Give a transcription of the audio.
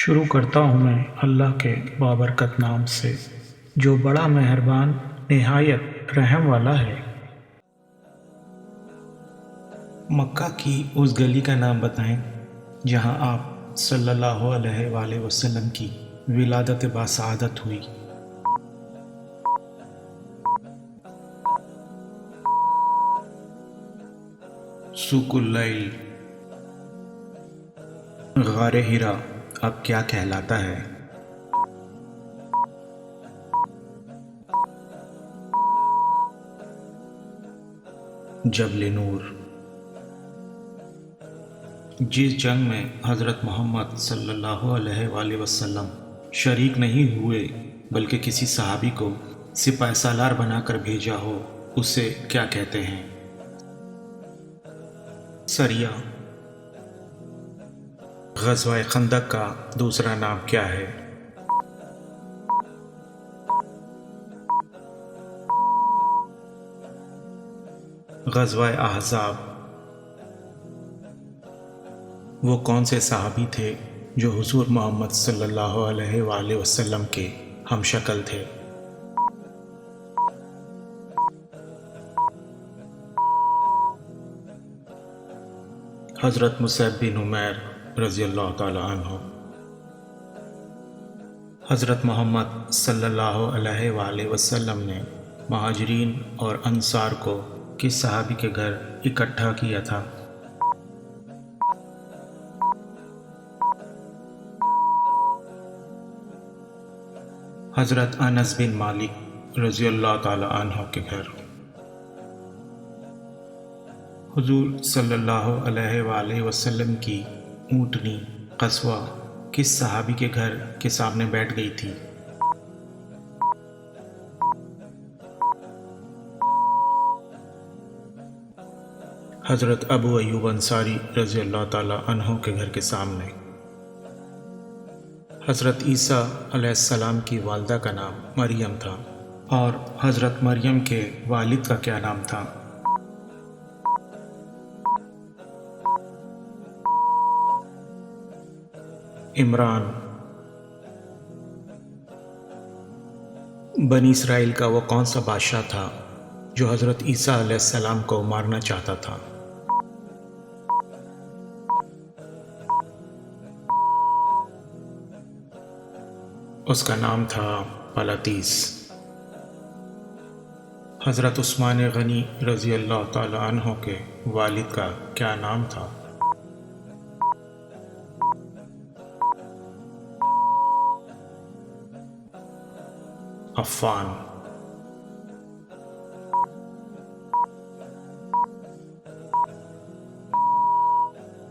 شروع کرتا ہوں میں اللہ کے بابرکت نام سے جو بڑا مہربان نہایت رحم والا ہے۔ مکہ کی اس گلی کا نام بتائیں جہاں آپ صلی اللہ علیہ وآلہ وسلم کی ولادت باسعادت ہوئی۔ سوق اللیل۔ غار ہرا اب کیا کہلاتا ہے؟ جبل نور۔ جس جنگ میں حضرت محمد صلی اللہ علیہ وآلہ وسلم شریک نہیں ہوئے بلکہ کسی صحابی کو سپہ سالار بنا کر بھیجا ہو اسے کیا کہتے ہیں؟ سریہ۔ غزوہ خندق کا دوسرا نام کیا ہے؟ غزوہ احزاب۔ وہ کون سے صحابی تھے جو حضور محمد صلی اللہ علیہ وآلہ وسلم کے ہم شکل تھے؟ حضرت مصعب بن عمیر رضی اللہ تعالی عنہ۔ حضرت محمد صلی اللہ علیہ وآلہ وسلم نے مہاجرین اور انصار کو کس صحابی کے گھر اکٹھا کیا تھا؟ حضرت انس بن مالک رضی اللہ تعالی عنہ کے گھر۔ حضور صلی اللہ علیہ وآلہ وسلم کی اونٹنی قصوہ کس صحابی کے گھر کے سامنے بیٹھ گئی تھی؟ حضرت ابو ایوب انصاری رضی اللہ تعالی عنہ کے گھر کے سامنے۔ حضرت عیسیٰ علیہ السلام کی والدہ کا نام مریم تھا اور حضرت مریم کے والد کا کیا نام تھا؟ عمران۔ بنی اسرائیل کا وہ کون سا بادشاہ تھا جو حضرت عیسیٰ علیہ السلام کو مارنا چاہتا تھا؟ اس کا نام تھا پلاتیس۔ حضرت عثمان غنی رضی اللہ تعالی عنہ کے والد کا کیا نام تھا؟ عفان۔